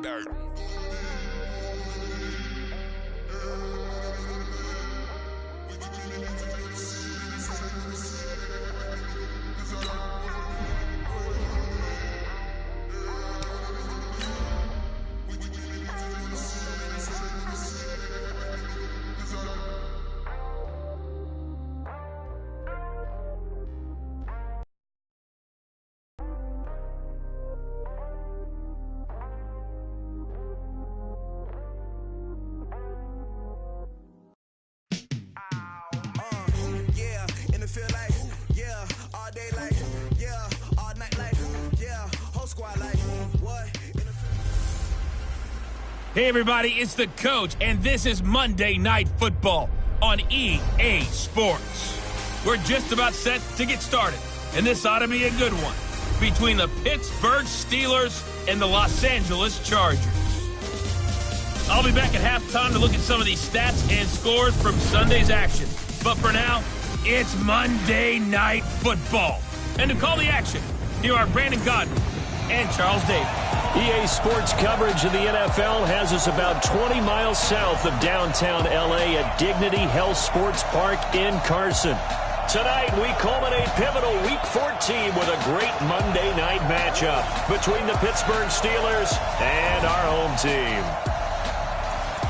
dirt. Hey everybody, it's the coach, and this is Monday Night Football on EA Sports. We're just about set to get started, and this ought to be a good one between the Pittsburgh Steelers and the Los Angeles Chargers. I'll be back at halftime to look at some of these stats and scores from Sunday's action. But for now, it's Monday Night Football. And to call the action, here are Brandon Godwin and Charles Davis. EA Sports coverage of the NFL has us about 20 miles south of downtown L.A. at Dignity Health Sports Park in Carson. Tonight, we culminate pivotal Week 14 with a great Monday night matchup between the Pittsburgh Steelers and our home team.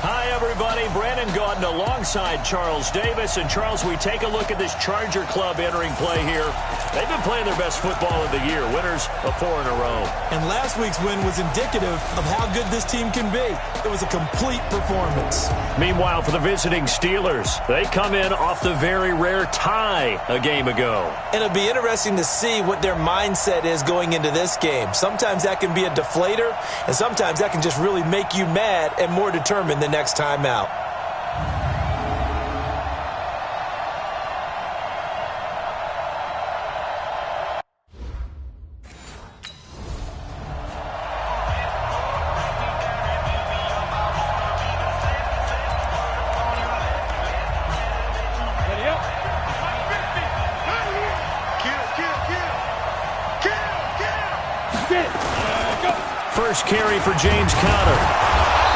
Hi, everybody. Brandon Gaudin alongside Charles Davis. And, Charles, we take a look at this Charger club entering play here. They've been playing their best football of the year. Winners of 4 in a row. And last week's win was indicative of how good this team can be. It was a complete performance. Meanwhile, for the visiting Steelers, they come in off the very rare tie a game ago. And it'll be interesting to see what their mindset is going into this game. Sometimes that can be a deflator, and sometimes that can just really make you mad and more determined the next time out. First carry for James Conner.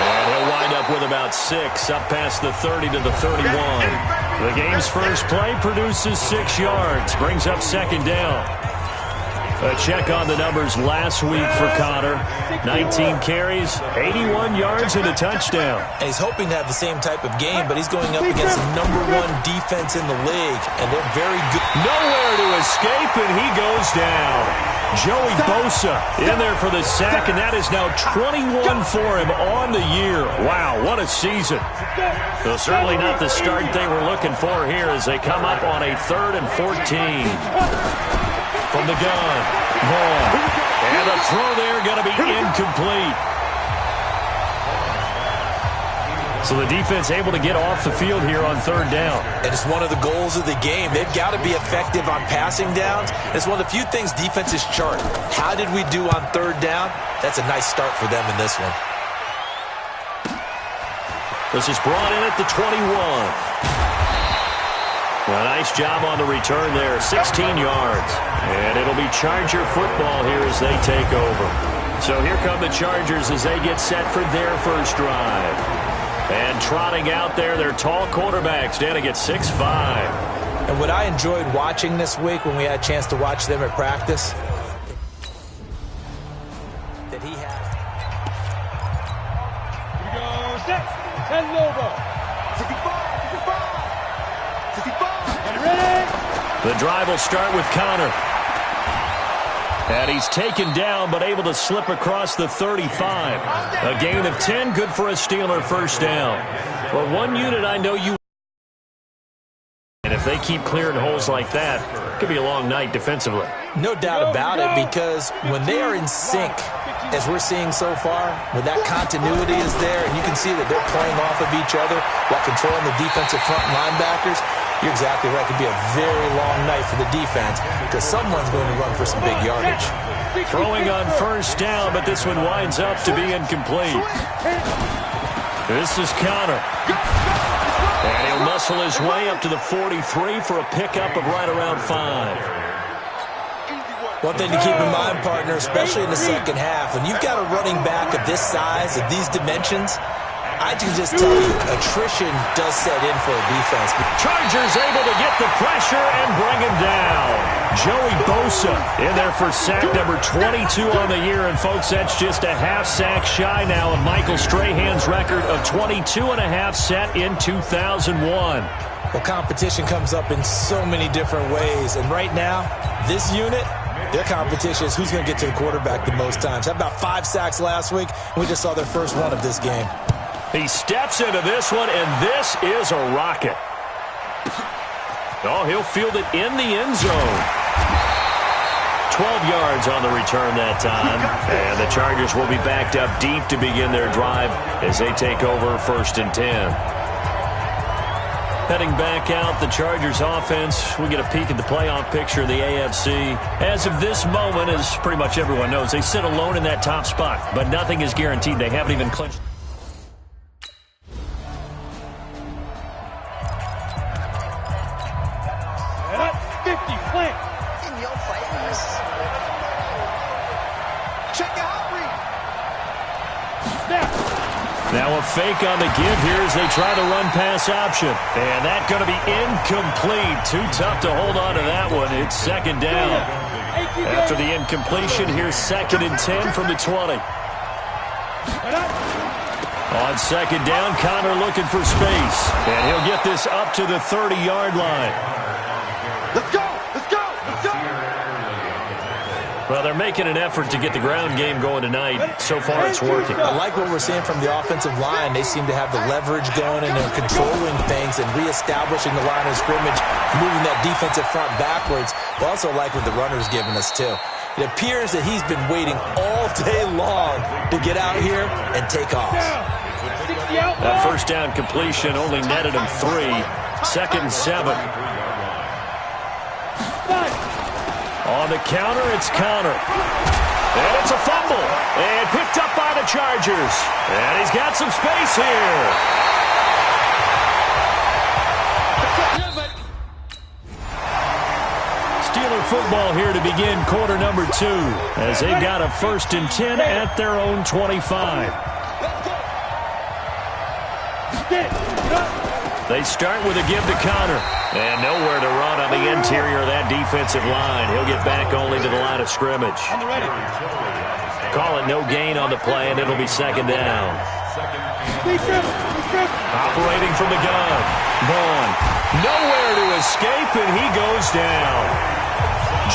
And he'll wind up with about 6, up past the 30 to the 31. The game's first play produces 6 yards, brings up second down. A check on the numbers last week for Conner. 19 carries, 81 yards, and a touchdown. And he's hoping to have the same type of game, but he's going up against the #1 defense in the league, and they're very good. Nowhere to escape, and he goes down. Joey Bosa in there for the sack, and that is now 21 for him on the year. Wow, what a season. So certainly not the start they were looking for here as they come up on a 3rd and 14. From the gun, Vaughn. And the throw there going to be incomplete. So the defense able to get off the field here on 3rd down. And it's one of the goals of the game. They've got to be effective on passing downs. It's one of the few things defenses chart. How did we do on 3rd down? That's a nice start for them in this one. This is brought in at the 21. A nice job on the return there, 16 yards. And it'll be Charger football here as they take over. So here come the Chargers as they get set for their first drive. And trotting out there, their tall quarterbacks standing at 6'5". And what I enjoyed watching this week when we had a chance to watch them at practice, that he had. Here we go, set, and Lobo. 65. Ready? The drive will start with Conner. And he's taken down, but able to slip across the 35. A gain of 10, good for a Steeler first down. Well, one unit I know you... And if they keep clearing holes like that, it could be a long night defensively. No doubt about it, because when they are in sync, as we're seeing so far, when that continuity is there, and you can see that they're playing off of each other while controlling the defensive front linebackers, you're exactly right. It could be a very long night for the defense because someone's going to run for some big yardage. Throwing on first down, but this one winds up to be incomplete. This is Conner. And he'll muscle his way up to the 43 for a pickup of right around 5. One thing to keep in mind, partner, especially in the second half, when you've got a running back of this size, of these dimensions, I can just tell you, attrition does set in for a defense. Chargers able to get the pressure and bring him down. Joey Bosa in there for sack number 22 on the year. And, folks, that's just a half sack shy now of Michael Strahan's record of 22.5 set in 2001. Well, competition comes up in so many different ways. And right now, this unit, their competition is who's going to get to the quarterback the most times. How about 5 sacks last week? We just saw their first one of this game. He steps into this one, and this is a rocket. Oh, he'll field it in the end zone. 12 yards on the return that time. And the Chargers will be backed up deep to begin their drive as they take over 1st and 10. Heading back out, the Chargers offense. We get a peek at the playoff picture of the AFC. As of this moment, as pretty much everyone knows, they sit alone in that top spot. But nothing is guaranteed. They haven't even clinched. Now a fake on the give here as they try the run-pass option. And that's going to be incomplete. Too tough to hold on to that one. It's 2nd down. After the incompletion, here's 2nd and 10 from the 20. On 2nd down, Connor looking for space. And he'll get this up to the 30-yard line. Let's go! Let's go! Let's go! Well, they're making an effort to get the ground game going tonight. So far, it's working. I like what we're seeing from the offensive line. They seem to have the leverage going, and they're controlling things and reestablishing the line of scrimmage, moving that defensive front backwards. I also like what the runner's giving us, too. It appears that he's been waiting all day long to get out here and take off. That 1st down completion only netted him 3. 2nd and 7. On the counter, it's Connor. And it's a fumble. And picked up by the Chargers. And he's got some space here. Steeler football here to begin quarter number 2. As they've got a 1st and 10 at their own 25. They start with a give to Connor. And nowhere to run on the interior of that defensive line. He'll get back only to the line of scrimmage. Call it no gain on the play, and it'll be 2nd down. Operating from the gun. Vaughn. Nowhere to escape, and he goes down.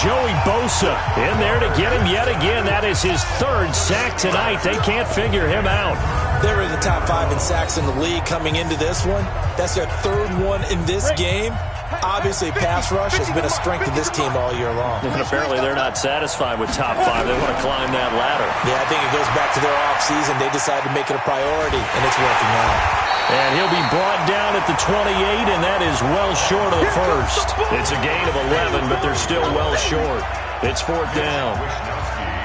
Joey Bosa in there to get him yet again. That is his 3rd sack tonight. They can't figure him out. They're in the top 5 in sacks in the league coming into this one. That's their 3rd one in this game. Obviously, pass rush has been a strength of this team all year long. And apparently they're not satisfied with top 5. They want to climb that ladder. Yeah, I think it goes back to their offseason. They decided to make it a priority, and it's working out. And he'll be brought down at the 28, and that is well short of the 1st. It's a gain of 11, but they're still well short. It's 4th down.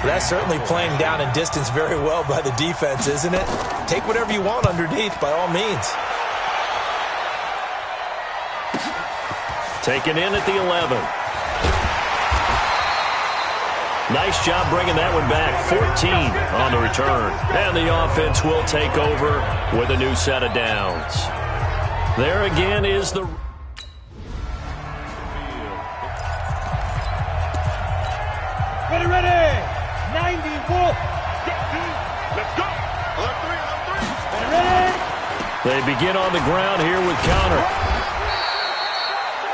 That's certainly playing down in distance very well by the defense, isn't it? Take whatever you want underneath, by all means. Taken in at the 11. Nice job bringing that one back. 14 on the return. And the offense will take over with a new set of downs. There again is the... Ready! 90 Wolf! Let's go! On 3! Ready! They begin on the ground here with Connor.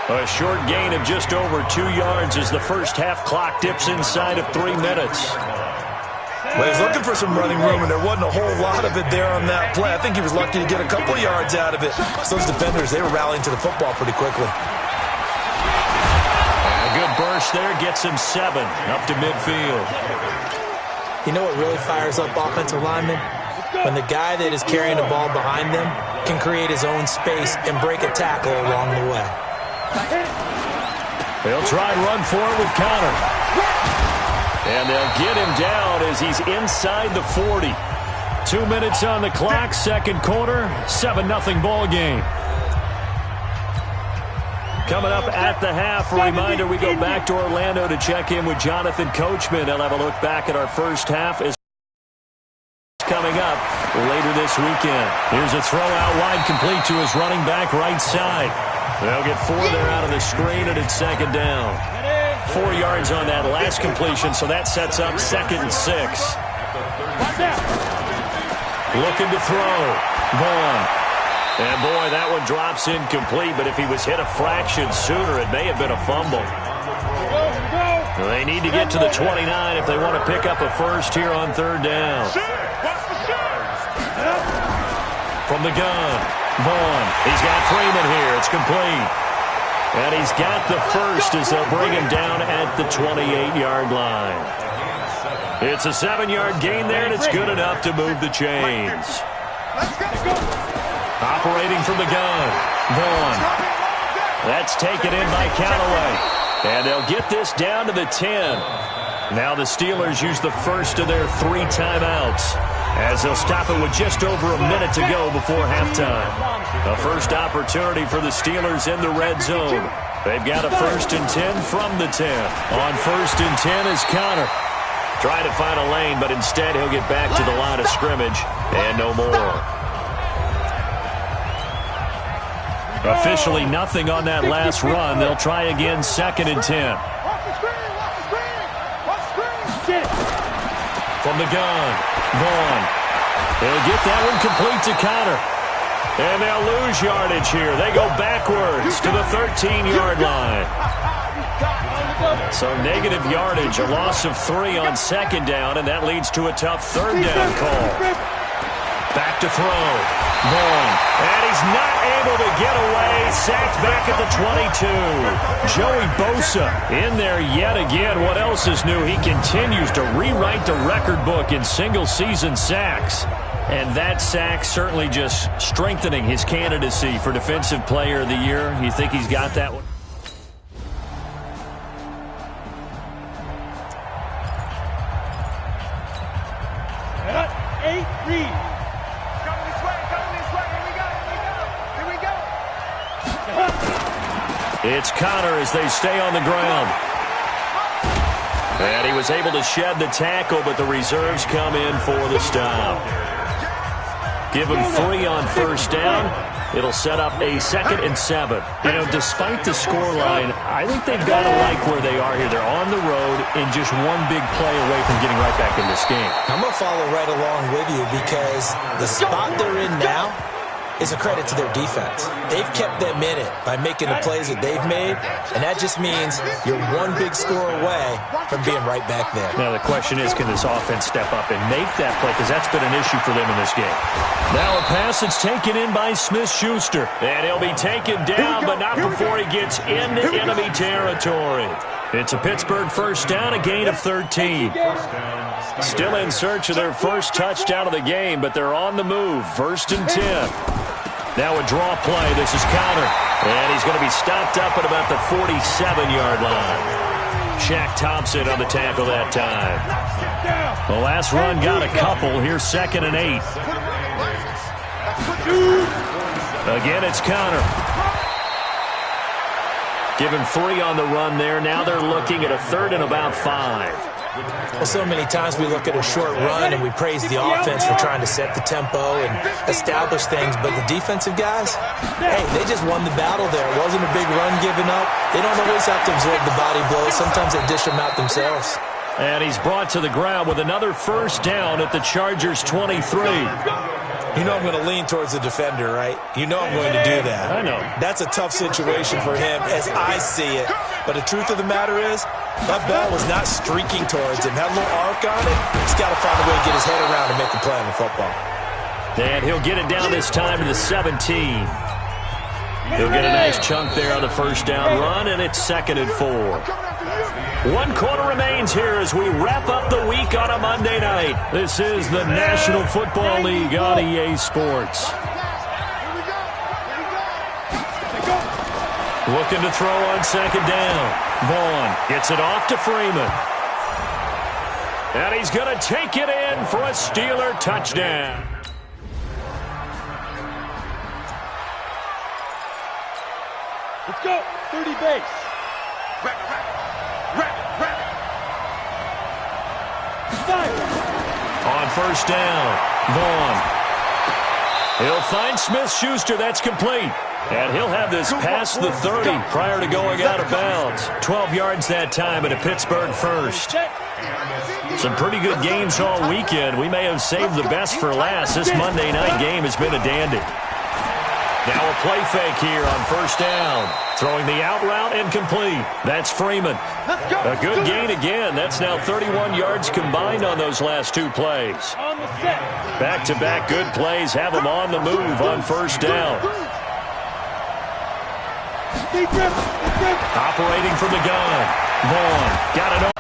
A short gain of just over 2 yards as the first half clock dips inside of 3 minutes. Well, he's looking for some running room, and there wasn't a whole lot of it there on that play. I think he was lucky to get a couple of yards out of it. So those defenders, they were rallying to the football pretty quickly. A good burst there gets him 7 up to midfield. You know what really fires up offensive linemen? When the guy that is carrying the ball behind them can create his own space and break a tackle along the way. They'll try and run for it with Connor. And they'll get him down as he's inside the 40. 2 minutes on the clock, second quarter, 7-0 ball game. Coming up at the half, a reminder we go back to Orlando to check in with Jonathan Coachman. They'll have a look back at our first half as coming up later this weekend. Here's a throw out wide, complete to his running back right side. They'll get 4 there out of the screen, and it's second down. 4 yards on that last completion, so that sets up 2nd and 6. Looking to throw. Vaughn. And boy, that one drops incomplete, but if he was hit a fraction sooner, it may have been a fumble. They need to get to the 29 if they want to pick up a first here on 3rd down. From the gun, Vaughn. He's got Freeman here. It's complete. And he's got the first as they'll bring him down at the 28-yard line. It's a 7-yard gain there, and it's good enough to move the chains. Operating from the gun, Vaughn. That's taken in by Callaway. And they'll get this down to the 10. Now the Steelers use the first of their 3 timeouts, as they'll stop it with just over a minute to go before halftime. A first opportunity for the Steelers in the red zone. They've got a 1st and 10 from the 10. On 1st and 10 is Connor. Trying to find a lane, but instead he'll get back to the line of scrimmage and no more. Officially nothing on that last run. They'll try again, 2nd and 10. From the gun, Vaughn. They'll get that one complete to Connor. And they'll lose yardage here. They go backwards to the 13-yard line. So negative yardage, a loss of 3 on 2nd down, and that leads to a tough 3rd down call. Back to throw. Vaughn. And he's not able to get away. Sacked back at the 22. Joey Bosa in there yet again. What else is new? He continues to rewrite the record book in single-season sacks. And that sack certainly just strengthening his candidacy for Defensive Player of the Year. You think he's got that one? It's Connor as they stay on the ground. And he was able to shed the tackle, but the reserves come in for the stop. Give him 3 on 1st down. It'll set up a 2nd and 7. You know, despite the scoreline, I think they've got to like where they are here. They're on the road and just one big play away from getting right back in this game. I'm going to follow right along with you because the spot they're in now is a credit to their defense. They've kept them in it by making the plays that they've made, and that just means you're one big score away from being right back there. Now the question is, can this offense step up and make that play? Because that's been an issue for them in this game. Now a pass that's taken in by Smith-Schuster. And he'll be taken down, but not before he gets into enemy territory. It's a Pittsburgh 1st down, a gain of 13. Still in search of their first touchdown of the game, but they're on the move. 1st and 10. Now a draw play. This is Connor. And he's going to be stopped up at about the 47-yard line. Shaq Thompson on the tackle that time. The last run got a couple. Here's 2nd and 8. Again, it's Connor. Give him 3 on the run there. Now they're looking at a 3rd and about 5. Well, so many times we look at a short run and we praise the offense for trying to set the tempo and establish things, but the defensive guys, hey, they just won the battle there. It wasn't a big run given up. They don't always have to absorb the body blows. Sometimes they dish them out themselves. And he's brought to the ground with another 1st down at the Chargers' 23. You know I'm going to lean towards the defender, right? You know I'm going to do that. I know. That's a tough situation for him as I see it. But the truth of the matter is, that ball was not streaking towards him. Had a little arc on it. He's got to find a way to get his head around and make a play on the football. And he'll get it down this time to the 17. He'll get a nice chunk there on the 1st down run, and it's 2nd and 4. 1 quarter remains here as we wrap up the week on a Monday night. This is the National Football League on EA Sports. Looking to throw on 2nd down. Vaughn gets it off to Freeman. And he's going to take it in for a Steeler touchdown. Let's go. 30 base. Rabbit. Fire. On first down, Vaughn. He'll find Smith-Schuster. That's complete. And he'll have this past the 30 prior to going out of bounds. 12 yards that time and a Pittsburgh first. Some pretty good games all weekend. We may have saved the best for last. This Monday night game has been a dandy. Now a play fake here on first down. Throwing the out route and complete. That's Freeman. A good gain again. That's now 31 yards combined on those last two plays. Back-to-back good plays have them on the move on first down. Operating from the gun. Vaughn got it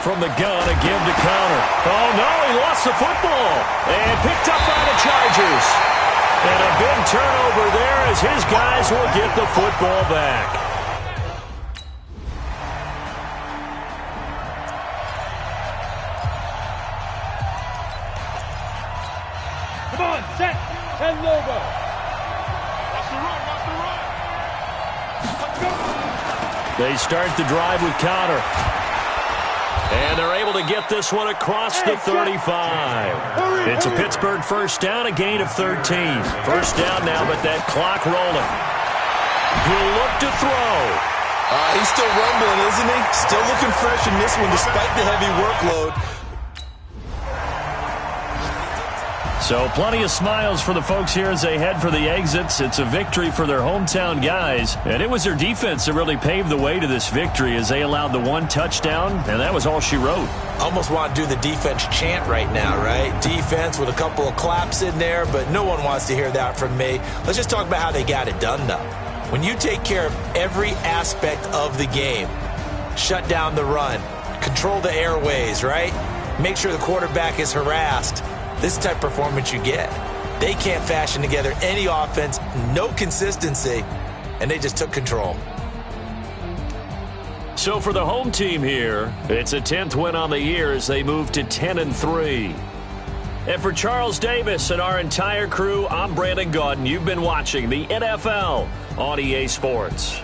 from the gun, a give to counter. Oh, no, he lost the football. And picked up by the Chargers. And a big turnover there as his guys will get the football back. Come on, set, and Lobo. They start the drive with Connor. And they're able to get this one across the 35. It's a Pittsburgh first down, a gain of 13. First down now, but that clock rolling. He'll look to throw. He's still rumbling, isn't he? Still looking fresh in this one despite the heavy workload. So plenty of smiles for the folks here as they head for the exits. It's a victory for their hometown guys. And it was their defense that really paved the way to this victory as they allowed the one touchdown, and that was all she wrote. Almost want to do the defense chant right now, right? Defense with a couple of claps in there, but no one wants to hear that from me. Let's just talk about how they got it done, though. When you take care of every aspect of the game, shut down the run, control the airways, right? Make sure the quarterback is harassed. This type of performance you get. They can't fashion together any offense, no consistency, and they just took control. So for the home team here, it's a 10th win on the year as they move to 10-3. And for Charles Davis and our entire crew, I'm Brandon Gaudin. You've been watching the NFL on EA Sports.